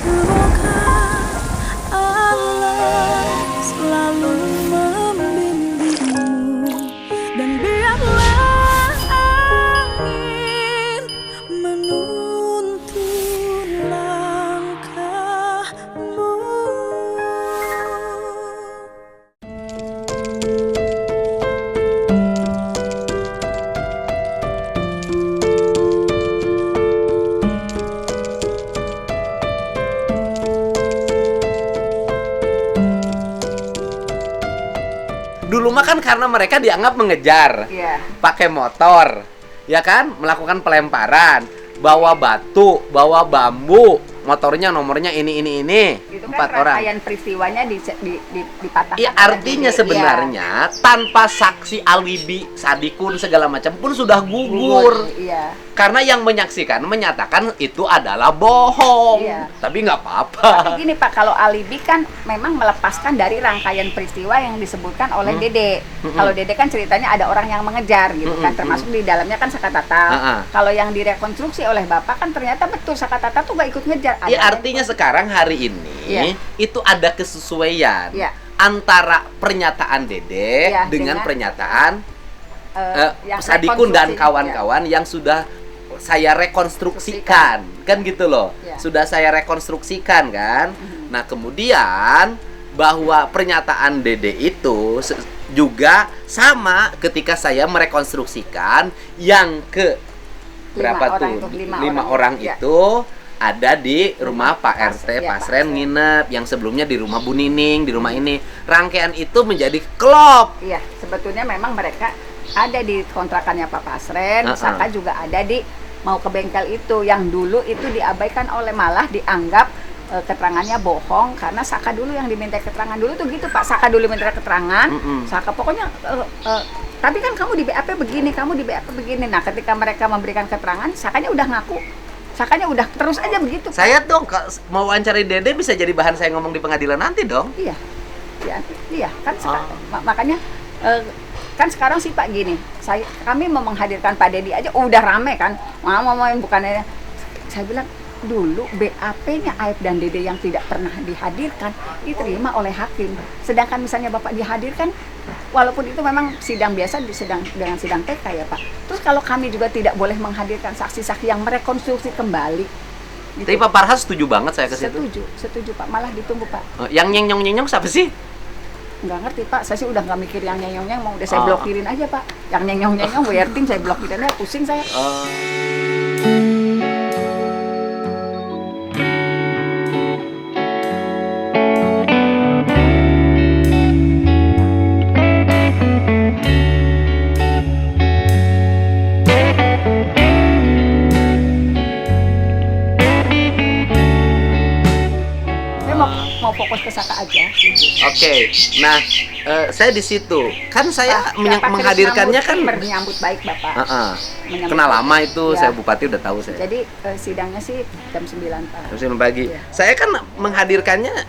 Semoga Allah selalu membimbingmu dan biarlah angin menuntun langkahmu. Dulu mah kan karena mereka dianggap mengejar, Iya. pakai motor, ya kan, melakukan pelemparan, bawa batu, bawa bambu, motornya nomornya ini. Itu Empat kan orang. rangkaian peristiwanya dipatahkan. Ya oleh artinya Dede. sebenarnya tanpa saksi alibi sadikun segala macam pun sudah gugur. Iya. Karena yang menyaksikan menyatakan itu adalah bohong. Iya. Tapi nggak apa-apa. Tapi gini Pak, kalau alibi kan memang melepaskan dari rangkaian peristiwa yang disebutkan oleh Dede. Kalau Dede kan ceritanya ada orang yang mengejar gitu kan, termasuk di dalamnya kan Sakatata. Kalau yang direkonstruksi oleh Bapak kan ternyata betul Sakatata tuh gak ikut ngejar. Ya artinya sekarang hari ini Iya. itu ada kesesuaian Iya. antara pernyataan Dede Iya, dengan dengan pernyataan yang Sadikun dan rekonstruksi. kawan-kawan yang sudah saya rekonstruksikan kan gitu loh. Iya. Sudah saya rekonstruksikan kan. Nah, kemudian bahwa pernyataan Dede itu juga sama ketika saya merekonstruksikan yang ke berapa tuh? Lima orang ya. itu ada di rumah Pak RT ya, Pasren Pak nginep, yang sebelumnya di rumah Bu Nining, di rumah ini. Rangkaian itu menjadi klop. Iya, sebetulnya memang mereka ada di kontrakannya Pak Pasren, Saka juga ada di mau ke bengkel itu yang dulu itu diabaikan oleh malah dianggap keterangannya bohong karena Saka dulu yang diminta keterangan dulu tuh gitu Pak. Saka dulu minta keterangan, Saka pokoknya tapi kan kamu di BAP begini, kamu di BAP begini. Nah, ketika mereka memberikan keterangan, Sakanya udah ngaku. Sakanya udah terus aja begitu. Pak. Saya dong mau wawancari Dede bisa jadi bahan saya ngomong di pengadilan nanti dong. Iya. Iya, kan makanya kan sekarang sih Pak gini, kami mau menghadirkan Pak Dedi aja udah rame kan. Mau bukannya saya bilang dulu BAP-nya Aib dan Dede yang tidak pernah dihadirkan diterima oleh hakim. Sedangkan misalnya Bapak dihadirkan walaupun itu memang sidang biasa dengan sidang TK ya Pak. Terus kalau kami juga tidak boleh menghadirkan saksi-saksi yang merekonstruksi kembali. Gitu. Tapi Pak Parhas setuju banget saya ke situ. Setuju Pak, malah ditunggu Pak. Yang nyenyong siapa sih? Nggak ngerti Pak, saya sih udah nggak mikir yang nyenyong-nyenyong, mau udah saya blokirin aja Pak. Yang nyenyong-nyenyong WR tim saya blokirin aja, pusing saya. Mau fokus ke Saka aja. Oke. Nah, saya di situ. Kan saya menghadirkannya kan menyambut baik Bapak. Kenal lama itu, ya. saya bupati udah tahu saya. Jadi sidangnya sih jam 9 Pak. Jam 9 pagi. Ya. Saya kan menghadirkannya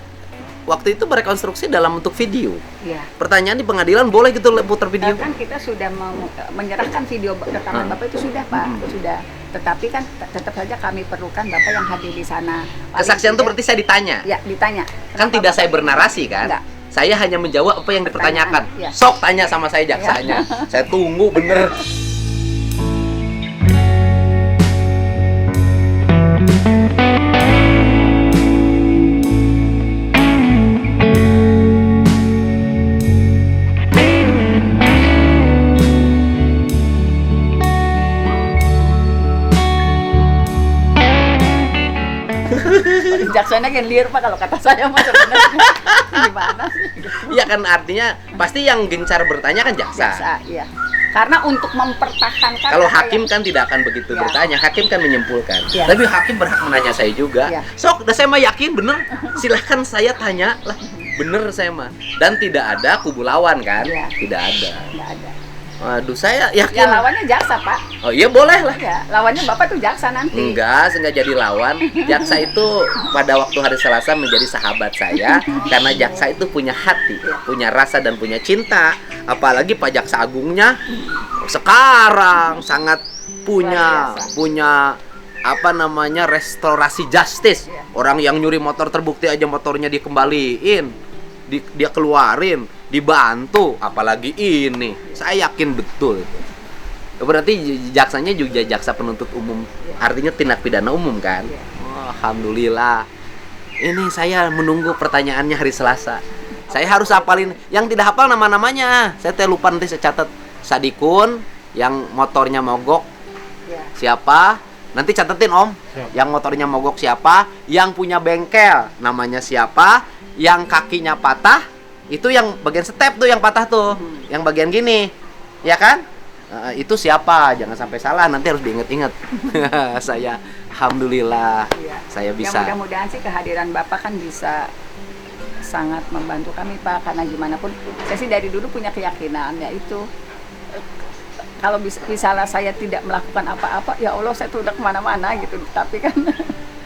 waktu itu merekonstruksi dalam bentuk video. Iya. Pertanyaan di pengadilan boleh gitu putar video? Kan kita sudah menyerahkan video rekaman Bapak itu sudah Pak, sudah. Tetapi kan tetap saja kami perlukan Bapak yang hadir di sana. Kesaksian itu berarti saya ditanya? Ya, ditanya. Kan tidak saya bernarasi kan? Enggak. Saya hanya menjawab apa yang dipertanyakan. Ya. Sok tanya sama saya jaksanya. Saya tunggu bener. Jaksanya kan liar Pak kalau kata saya mah sebenarnya gimana sih? Iya kan artinya pasti yang gencar bertanya kan jaksa. Iya. Karena untuk mempertahankan kalau hakim kan tidak akan begitu bertanya, hakim kan menyimpulkan. Tapi hakim berhak menanya saya juga. Sok, udah saya mah yakin bener. Silahkan saya tanya lah, bener saya mah. Dan tidak ada kubu lawan kan? Tidak ada. Tidak ada. Waduh, saya yakin. Ya lawannya jaksa Pak. Oh iya boleh lah. Ya, lawannya Bapak tuh jaksa nanti. Enggak jadi lawan. Jaksa itu pada waktu hari Selasa menjadi sahabat saya karena jaksa itu punya hati, punya rasa dan punya cinta. Apalagi Pak Jaksa Agungnya sekarang sangat punya apa namanya, restorasi justice. Orang yang nyuri motor terbukti aja motornya dikembaliin, dia keluarin, dibantu, apalagi ini. Saya yakin betul itu. Berarti jaksanya juga jaksa penuntut umum, artinya tindak pidana umum kan? Oh, alhamdulillah. Ini saya menunggu pertanyaannya hari Selasa. Saya harus hafalin, yang tidak hafal nama-namanya. Saya lupa, nanti saya catat. Sadikun, yang motornya mogok siapa? Nanti catetin Om. Yang motornya mogok siapa? Yang punya bengkel namanya siapa? Yang kakinya patah, itu yang bagian step tuh yang patah tuh. Yang bagian gini, ya kan? Itu siapa? Jangan sampai salah, nanti harus diinget-inget. Saya alhamdulillah saya bisa. Ya, mudah-mudahan sih kehadiran Bapak kan bisa sangat membantu kami Pak, karena gimana pun saya sih dari dulu punya keyakinan yaitu kalau misalnya saya tidak melakukan apa-apa, ya Allah saya tuh udah kemana-mana gitu. Tapi kan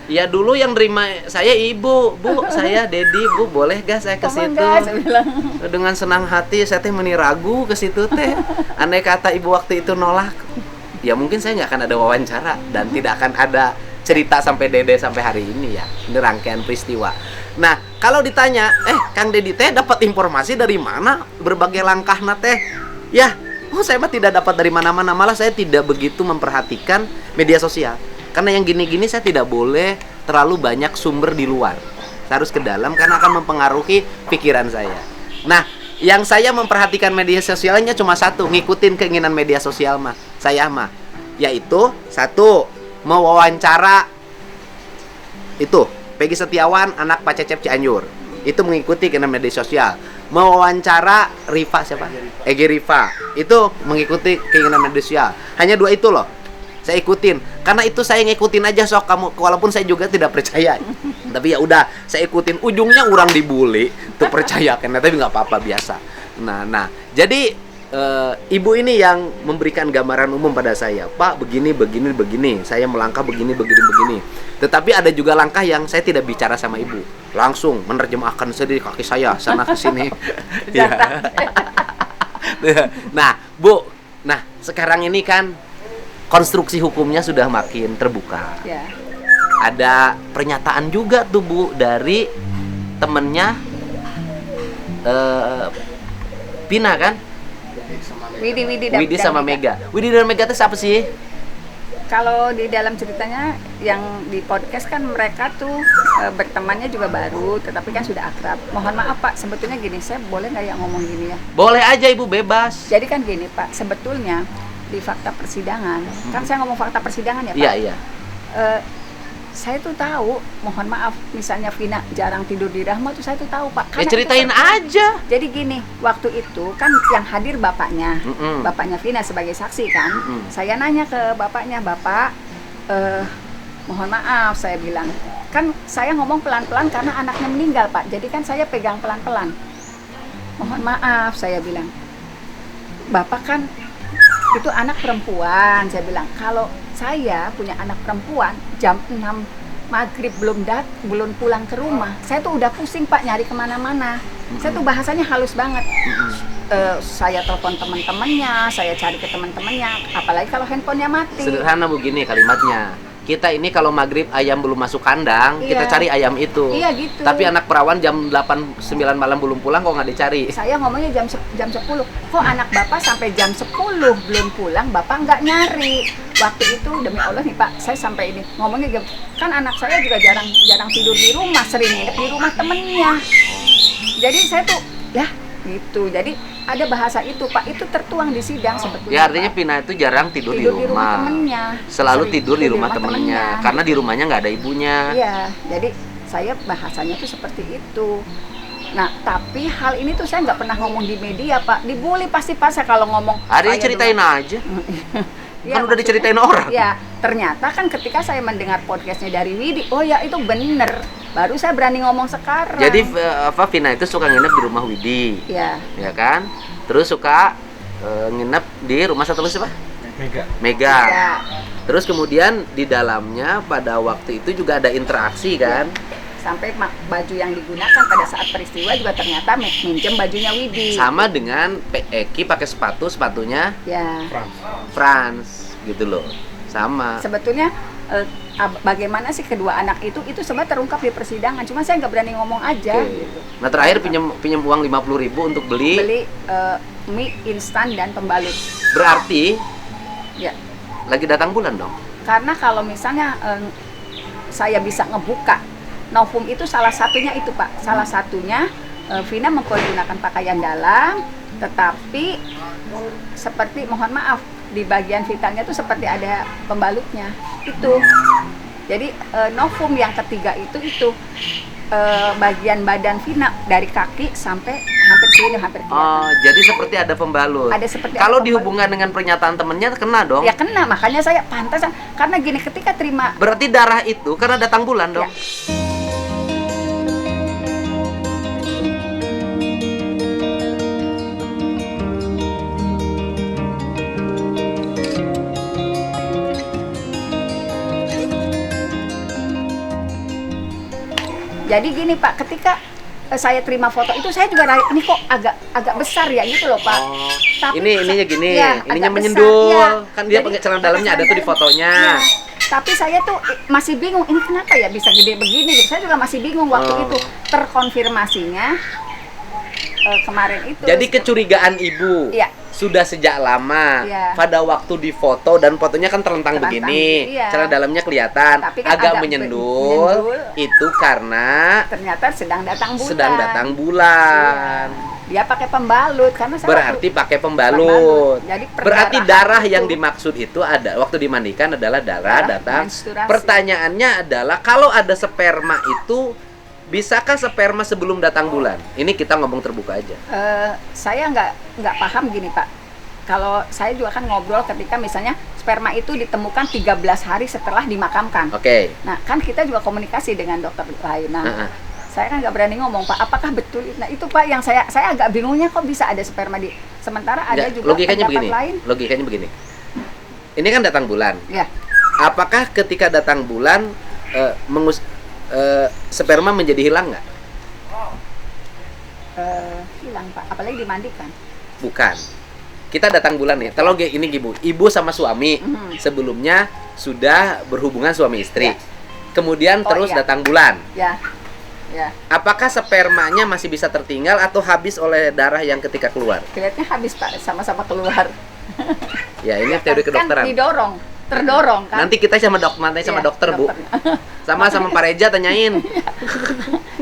ya dulu yang nerima saya ibu, Bu, saya Dedi, Bu, boleh gak saya ke situ? Saya bilang. Dengan senang hati saya teh ragu ke situ teh. Andai kata ibu waktu itu nolak, ya mungkin saya nggak akan ada wawancara dan tidak akan ada cerita sampai Dede sampai hari ini ya. Ini rangkaian peristiwa. Nah, kalau ditanya, Kang Dedi teh dapat informasi dari mana berbagai langkah teh? Ya, saya mah tidak dapat dari mana-mana, malah saya tidak begitu memperhatikan media sosial. Karena yang gini-gini saya tidak boleh terlalu banyak sumber di luar. Saya harus ke dalam karena akan mempengaruhi pikiran saya. Nah, yang saya memperhatikan media sosialnya cuma satu, ngikutin keinginan media sosial saya yaitu satu, mewawancara itu Peggy Setiawan, anak Pak Cecep Cianjur. Itu mengikuti keinginan media sosial. Mewawancara Rifa siapa? Egi Rifa. Itu mengikuti keinginan media sosial. Hanya dua itu loh. Saya ikutin. Karena itu saya ngikutin aja sok kamu, walaupun saya juga tidak percaya. Tapi ya udah, saya ikutin. Ujungnya orang dibully, tuh percaya kan, tapi nggak apa-apa biasa. Nah, jadi ibu ini yang memberikan gambaran umum pada saya. Pak, begini. Saya melangkah begini. Tetapi ada juga langkah yang saya tidak bicara sama ibu. Langsung menerjemahkan sendiri kaki saya sana ke sini. Ya. Nah, Bu. Nah, sekarang ini kan konstruksi hukumnya sudah makin terbuka. Ya. Ada pernyataan juga tuh Bu dari temennya Pina kan? Widi sama Mega. Widi dan Mega itu siapa sih? Kalau di dalam ceritanya yang di podcast kan mereka tuh bertemannya juga baru, tetapi kan sudah akrab. Mohon maaf Pak, sebetulnya gini, saya boleh nggak ya ngomong gini ya? Boleh aja Ibu, bebas. Jadi kan gini Pak, sebetulnya di fakta persidangan, kan saya ngomong fakta persidangan ya Pak? Iya. Saya tuh tahu, mohon maaf, misalnya Vina jarang tidur di Rahma tuh saya tuh tahu Pak. Ya ceritain aja. Jadi gini, waktu itu kan yang hadir bapaknya, bapaknya Vina sebagai saksi kan. Saya nanya ke bapaknya, Bapak, mohon maaf saya bilang, kan saya ngomong pelan-pelan karena anaknya meninggal Pak. Jadi kan saya pegang pelan-pelan. Mohon maaf saya bilang, Bapak kan itu anak perempuan, saya bilang. Kalau saya punya anak perempuan, jam 6 maghrib belum pulang ke rumah, saya tuh udah pusing Pak nyari kemana-mana. Saya tuh bahasanya halus banget. Saya telepon teman-temannya, saya cari ke teman-temannya, apalagi kalau handphonenya mati. Sederhana begini kalimatnya. Kita ini kalau maghrib ayam belum masuk kandang, kita cari ayam itu. Iya gitu. Tapi anak perawan jam 8-9 malam belum pulang kok nggak dicari. Saya ngomongnya jam 10. Kok anak Bapak sampai jam 10 belum pulang, Bapak nggak nyari? Waktu itu demi Allah nih Pak, saya sampai ini ngomongnya kan anak saya juga jarang tidur di rumah, sering nginep di rumah temennya. Jadi saya tuh ya gitu. Jadi ada bahasa itu Pak, itu tertuang di sidang sebetulnya. Ya artinya Pak, Pina itu jarang tidur di rumah temennya. Selalu tidur di rumah temennya. Karena di rumahnya nggak ada ibunya. Iya, jadi saya bahasanya tuh seperti itu. Nah, tapi hal ini tuh saya nggak pernah ngomong di media Pak. Dibully pasti Pak saya kalau ngomong. Ada yang ceritain aja. Ya, kan udah diceritain orang. Ya, ternyata kan ketika saya mendengar podcastnya dari Widi, oh ya itu bener. Baru saya berani ngomong sekarang. Jadi Vina itu suka nginep di rumah Widi. Iya. Ya kan? Terus suka nginep di rumah satu siapa? Mega. Ya. Terus kemudian di dalamnya pada waktu itu juga ada interaksi kan? Sampai baju yang digunakan pada saat peristiwa juga ternyata minjem bajunya Widi. Sama dengan Eki pakai sepatunya ya Frans gitu loh. Sama. Sebetulnya bagaimana sih kedua anak itu sebenarnya terungkap di persidangan, cuma saya nggak berani ngomong aja. Oke. Gitu. Nah terakhir pinjam uang 50.000 untuk beli Mie instan dan pembalut. berarti Ya, lagi datang bulan dong. karena kalau misalnya saya bisa ngebuka novum itu salah satunya itu Pak, salah satunya Vina mempergunakan pakaian dalam, tetapi seperti mohon maaf di bagian vitalnya tuh seperti ada pembalutnya itu. Jadi novum yang ketiga itu bagian badan Vina dari kaki sampai hampir sini, hampir kelihatan. Oh, jadi seperti ada pembalut. Ada seperti Kalau ada pembalut. dihubungkan dengan pernyataan temennya kena dong. Ya kena, makanya saya pantas karena gini, ketika terima Berarti darah itu karena datang bulan dong. Ya. Jadi gini Pak, ketika saya terima foto itu saya juga ini kok agak besar ya gitu loh Pak. Oh, Tapi ininya gini, ya, ininya agak menyendul. besar, ya. Kan dia Jadi, pakai celana pakai dalamnya ada tuh di celana fotonya. dalam. Ya. Tapi saya tuh masih bingung, ini kenapa ya bisa gede begini gitu. Saya juga masih bingung waktu Oh. itu. Terkonfirmasinya kemarin itu. Jadi kecurigaan ibu Iya. sudah sejak lama. Iya. Pada waktu di foto dan fotonya kan terlentang Terlentang, begini, iya. celana dalamnya kelihatan, Tapi kan agak agak menyendul. menyendul. Itu karena ternyata sedang datang bulan. sedang datang bulan. Dia pakai pembalut karena saya Berarti waktu- pakai pembalut. Jadi Berarti perdarahan darah itu- yang dimaksud itu ada waktu dimandikan adalah darah Darah datang. menstruasi. Pertanyaannya adalah kalau ada sperma itu bisakah sperma sebelum datang bulan? Ini kita ngomong terbuka aja. saya nggak paham gini Pak. Kalau saya juga kan ngobrol ketika misalnya sperma itu ditemukan 13 hari setelah dimakamkan. Oke. Nah kan kita juga komunikasi dengan dokter lain. Nah, Heeh. saya kan nggak berani ngomong Pak. Apakah betul? Nah itu Pak yang saya agak bingungnya kok bisa ada sperma di. Sementara ada Ya, juga logikanya pendapat begini. lain. Logikanya begini. Ini kan datang bulan. Ya. Apakah ketika datang bulan sperma menjadi hilang nggak? Hilang Pak. Apalagi dimandikan. Bukan. Kita datang bulan nih. Kalau ini ibu sama suami Mhm. sebelumnya sudah berhubungan suami istri. Ya. Kemudian Oh, terus iya. datang bulan. Ya. Ya. Apakah spermanya masih bisa tertinggal atau habis oleh darah yang ketika keluar? Kelihatannya habis Pak. Sama-sama keluar. Ya, ini teori Kan kedokteran. didorong. Terdorong kan. Nanti kita sama Iya, dokter, Bu. dokternya. Sama Pak Reja tanyain.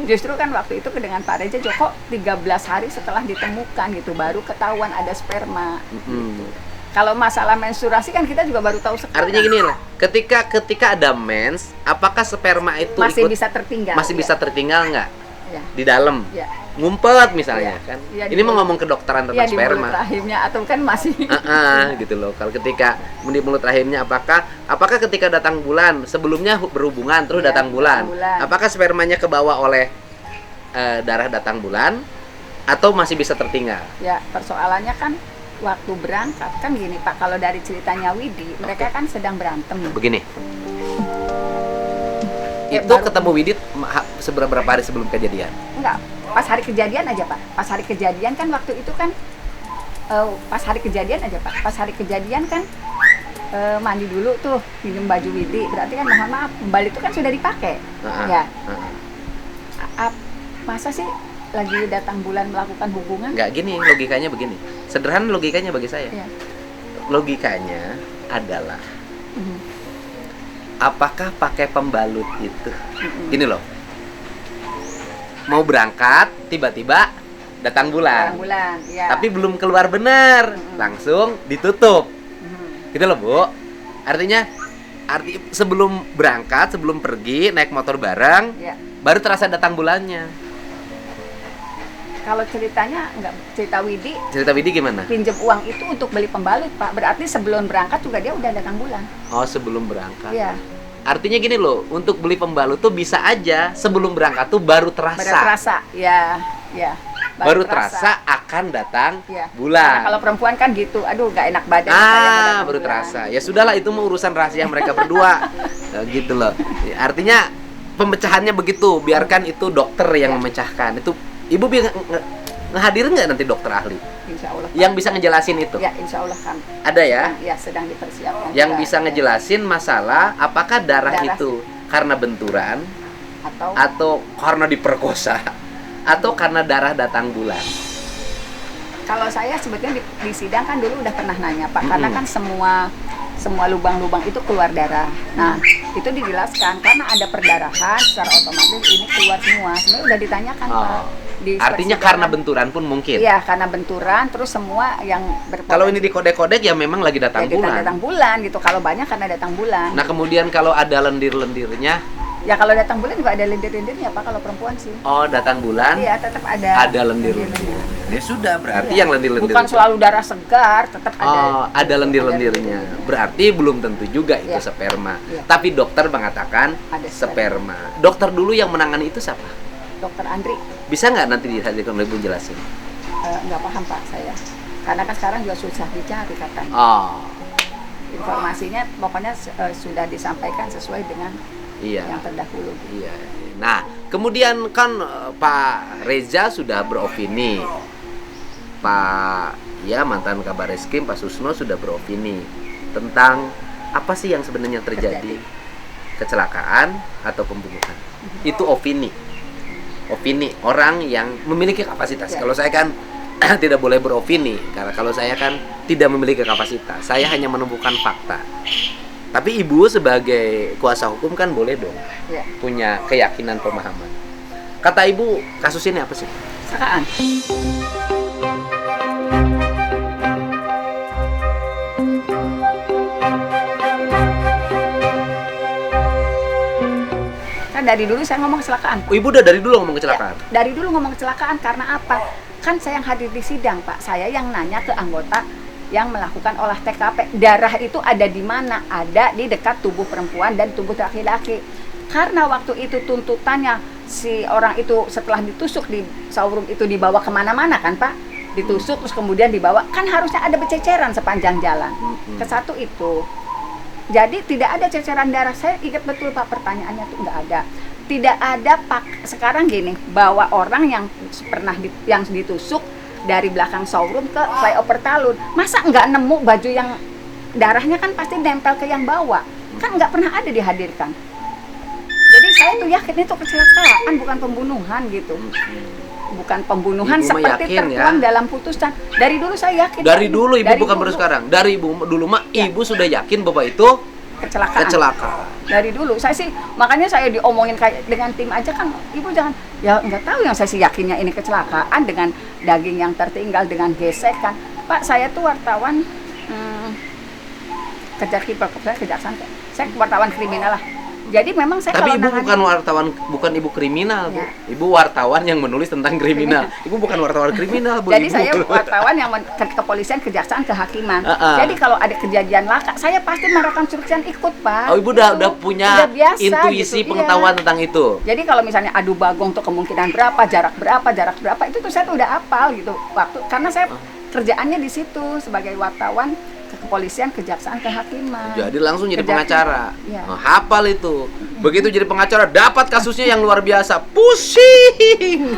Justru kan waktu itu dengan Pak Reja Joko 13 hari setelah ditemukan gitu baru ketahuan ada sperma. Mm-mm. Kalau masalah menstruasi kan kita juga baru tahu sekarang. Artinya gini lah, ketika ada mens, apakah sperma itu masih ikut- bisa tertinggal. masih bisa tertinggal nggak Ya. di dalam? Ya. Ngumpet misalnya Iya. kan. Iya, Ini di mau mulut. ngomong kedokteran Ya, tentang di mulut sperma. rahimnya atau kan masih Gitu loh. Kalau ketika di mulut rahimnya apakah ketika datang bulan sebelumnya berhubungan terus Iya, datang bulan, datang bulan. apakah spermanya kebawa oleh darah datang bulan atau masih bisa tertinggal? ya persoalannya kan waktu berangkat kan gini Pak, kalau dari ceritanya Widi mereka kan sedang berantem. Begini. Ya, Itu baru- ketemu Widit seberapa hari sebelum kejadian? Enggak, pas hari kejadian aja Pak. Pas hari kejadian kan waktu itu kan pas hari kejadian aja Pak. Pas hari kejadian kan mandi dulu tuh, minum baju Widi. Berarti kan mohon maaf, kembali itu kan sudah dipakai. Heeh. Ya. Heeh. Masa sih lagi datang bulan melakukan hubungan? Nggak gini, logikanya begini. Sederhana logikanya bagi saya. Ya. Logikanya adalah Mhm. apakah pakai pembalut itu? Mhm. Gini loh. Mau berangkat, tiba-tiba datang bulan. Datang bulan, ya. Tapi belum keluar benar, langsung ditutup. Mhm. Gitu loh, Bu. Artinya sebelum berangkat, sebelum pergi naik motor bareng, Ya. baru terasa datang bulannya. Kalau ceritanya enggak, cerita Widi Cerita Widi gimana? pinjam uang itu untuk beli pembalut Pak. Berarti sebelum berangkat juga dia udah datang bulan. Oh, sebelum berangkat. Iya. Artinya gini loh, untuk beli pembalut tuh bisa aja sebelum berangkat tuh baru terasa. Baru terasa. Ya, ya. Baru terasa akan datang Ya. Karena bulan. kalau perempuan kan gitu, aduh gak enak badan. saya mau datang Baru bulan. terasa. Ya sudahlah, itu mau urusan rahasia mereka berdua. Nah, gitu loh. Ya, artinya pemecahannya begitu, biarkan itu dokter yang Ya. memecahkan. Itu ibu ngehadirin nggak nanti dokter ahli Insya Allah. yang bisa ngejelasin itu? Ya, insya Allah kan. Ada ya? Ya, sedang dipersiapkan. Yang juga. bisa ngejelasin masalah apakah darah Darah itu karena benturan Atau atau karena diperkosa atau karena darah datang bulan. kalau saya sebetulnya di sidang kan dulu udah pernah nanya Pak, karena Mm-mm. kan semua lubang-lubang itu keluar darah. Nah, itu dijelaskan karena ada perdarahan secara otomatis ini keluar semua. Sebenarnya udah ditanyakan Pak. Oh. Di Artinya persidangan. karena benturan pun mungkin. Iya, karena benturan terus semua yang berpotensi. Kalau ini dikodek-kodek ya memang lagi datang ya, bulan. datang bulan gitu. Kalau banyak karena datang bulan. Nah kemudian kalau ada lendir-lendirnya, Ya kalau datang bulan juga ada lendir-lendirnya Pak kalau perempuan sih. oh datang bulan, Iya, tetap ada. ada lendir-lendir. Ya sudah, berarti Iya. yang lendir-lendir. Bukan selalu darah segar, tetap ada. Oh, ada lendir-lendirnya. Berarti belum tentu juga itu Iya. sperma. Iya. Tapi dokter mengatakan Ada sperma. Dokter dulu yang menangani itu siapa? Dokter Andri Bisa nggak nanti dihadirkan oleh Ibu jelasin? nggak paham Pak saya. Karena kan sekarang juga susah dicari katanya. Oh, Informasinya pokoknya sudah disampaikan sesuai dengan iya. yang terdahulu. Iya. Nah, kemudian kan Pak Reza sudah beropini. Pak ya mantan Kabar Reskrim Pak Susno sudah beropini tentang apa sih yang sebenarnya terjadi, kecelakaan atau pembunuhan. Itu opini. Opini orang yang memiliki kapasitas. Ya. Kalau saya kan tidak boleh beropini karena kalau saya kan tidak memiliki kapasitas. Saya hanya menemukan fakta. Tapi Ibu sebagai kuasa hukum kan boleh dong Ya, punya keyakinan pemahaman. Kata Ibu, kasus ini apa sih? kecelakaan. Kan dari dulu saya ngomong kecelakaan. Oh, Ibu udah dari dulu ngomong kecelakaan. Ya, dari dulu ngomong kecelakaan karena apa? Kan saya yang hadir di sidang, Pak. Saya yang nanya ke anggota yang melakukan olah TKP. Darah itu ada di mana? Ada di dekat tubuh perempuan dan tubuh laki-laki. Karena waktu itu tuntutannya si orang itu setelah ditusuk di showroom itu dibawa kemana-mana kan, Pak? Ditusuk terus kemudian dibawa. Kan harusnya ada berceceran sepanjang jalan. Ke satu itu. Jadi tidak ada ceceran darah. Saya ingat betul Pak, pertanyaannya tuh nggak ada. Tidak ada Pak. Sekarang gini, bawa orang yang pernah yang ditusuk dari belakang showroom ke flyover Talun. Masa nggak nemu baju yang darahnya kan pasti nempel ke yang bawa. Kan nggak pernah ada dihadirkan. Jadi saya tuh yakin itu kecelakaan, bukan pembunuhan gitu. Bukan pembunuhan Ibu mah seperti yakin, tertuang ya? dalam putusan. Dari dulu saya yakin. Dari dulu Ibu Dari bukan baru dulu. sekarang. Dari Ibu dulu mah Ya. Ibu sudah yakin bahwa itu Kecelakaan. kecelakaan. Dari dulu saya sih, makanya saya diomongin kayak dengan tim aja kan, Ibu jangan, ya nggak tahu, yang saya sih yakinnya ini kecelakaan dengan daging yang tertinggal, dengan gesekan. Pak, saya tuh wartawan kejaksaan, saya wartawan kriminal lah. Jadi memang saya Tapi kalau Ibu nangani- bukan wartawan, bukan Ibu kriminal, Bu. Ya. Ibu wartawan yang menulis tentang kriminal. Ibu bukan wartawan kriminal, Bu. Jadi Ibu. saya wartawan yang ke kepolisian, kejaksaan, kehakiman. Uh-uh. Jadi kalau ada kejadian laka, saya pasti merekonstruksikan ikut, Pak. Oh, Ibu udah Gitu. punya Udah biasa, intuisi gitu. pengetahuan Iya. tentang itu. Jadi kalau misalnya adu bagong tuh kemungkinan berapa, jarak berapa, itu tuh saya tuh udah hafal gitu. Karena saya kerjaannya di situ sebagai wartawan ke kepolisian, kejaksaan, kehakiman. Jadi langsung jadi Kejaksaan. pengacara. Iya. Nah, hafal itu. Begitu jadi pengacara dapat kasusnya yang luar biasa. Pusing.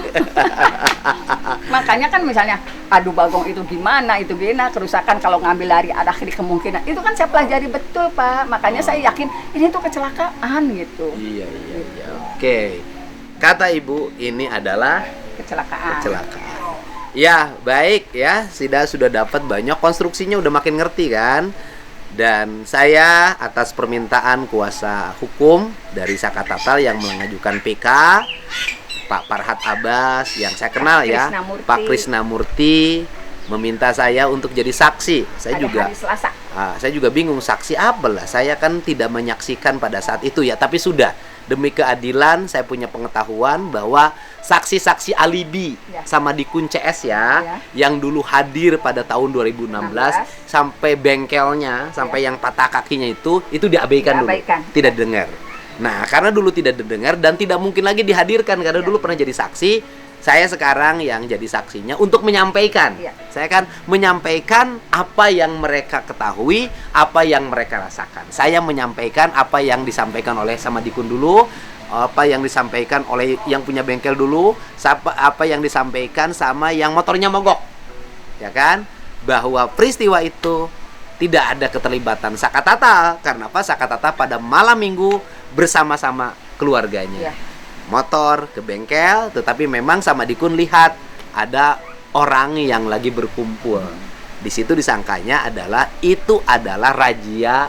Makanya kan misalnya adu bagong itu gimana, kerusakan kalau ngambil lari arah kiri kemungkinan. Itu kan saya pelajari betul, Pak. Makanya saya yakin ini tuh kecelakaan gitu. Iya. Oke. Kata Ibu ini adalah Kecelakaan. kecelakaan. Ya, baik ya. Sudah dapat banyak konstruksinya, udah makin ngerti kan? Dan saya atas permintaan kuasa hukum dari Saka Tatal yang mengajukan PK, Pak Farhad Abbas yang saya kenal ya, Krisnamurti. Pak Krisnamurti meminta saya untuk jadi saksi. Saya Ada juga hari Selasa. saya juga bingung saksi apa lah. Saya kan tidak menyaksikan pada saat itu ya, tapi sudah demi keadilan saya punya pengetahuan bahwa saksi-saksi alibi Ya. sama Dikun CS ya, Ya. yang dulu hadir pada tahun 2016 sampai bengkelnya, sampai yang patah kakinya itu diabaikan dulu. Diabaikan. Tidak didengar. Nah, karena dulu tidak didengar dan tidak mungkin lagi dihadirkan karena Ya. dulu pernah jadi saksi, Saya sekarang yang jadi saksinya untuk menyampaikan. Iya. Saya kan menyampaikan apa yang mereka ketahui, apa yang mereka rasakan. Saya menyampaikan apa yang disampaikan oleh Samadikun dulu, apa yang disampaikan oleh yang punya bengkel dulu, apa yang disampaikan sama yang motornya mogok. Ya kan? Bahwa peristiwa itu tidak ada keterlibatan Sakatata. Karena apa? Sakatata pada malam minggu bersama-sama keluarganya. Iya. Motor ke bengkel, tetapi memang Samadikun lihat ada orang yang lagi berkumpul. Di situ disangkanya itu adalah razia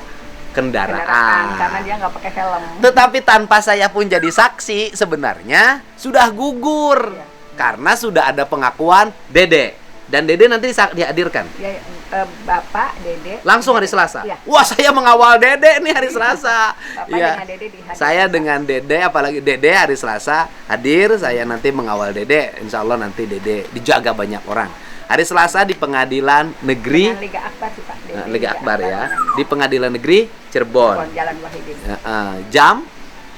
kendaraan. Karena dia nggak pakai helm. Tetapi tanpa saya pun jadi saksi, sebenarnya sudah gugur. Iya. Karena sudah ada pengakuan Dede. Dan Dede nanti dihadirkan. Ya, Bapak, Dede. Langsung hari Selasa. Iya. Wah, saya mengawal Dede nih hari Selasa. Bapak Iya. dengan Dede dihadirkan. Saya dengan Dede, apalagi Dede hari Selasa hadir. Saya nanti mengawal Dede. Insya Allah nanti Dede dijaga banyak orang. Hari Selasa di Pengadilan Negeri Dengan Liga Akbar sih Pak. Dede, Liga Akbar ya. dengan Di Pengadilan Negeri Cirebon. Jalan Wahidin. Jam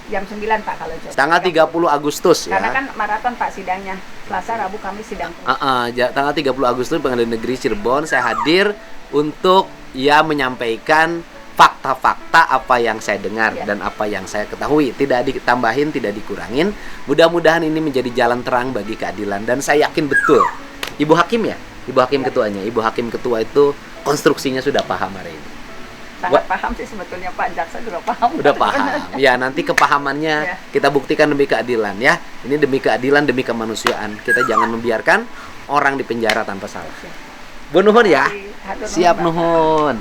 Jam 9 Pak kalau jam. tanggal 30 Agustus Karena ya. kan maraton Pak sidangnya. Selasa, Rabu, Kamis sidang. Tanggal 30 Agustus Pengadilan Negeri Cirebon saya hadir untuk menyampaikan fakta-fakta apa yang saya dengar Ya. dan apa yang saya ketahui, tidak ditambahin, tidak dikurangin. Mudah-mudahan ini menjadi jalan terang bagi keadilan dan saya yakin betul Ibu Hakim ya, Ibu Hakim Ya. ketuanya, Ibu Hakim ketua itu konstruksinya sudah paham hari ini. Sangat paham sih sebetulnya Pak Jaksa juga paham. Udah paham. Ya, nanti kepahamannya Ya. kita buktikan demi keadilan ya. Ini demi keadilan, demi kemanusiaan. Kita jangan membiarkan orang di penjara tanpa salah. Bu nuhun ya. Hatur nuhun, Siap Bapak. nuhun.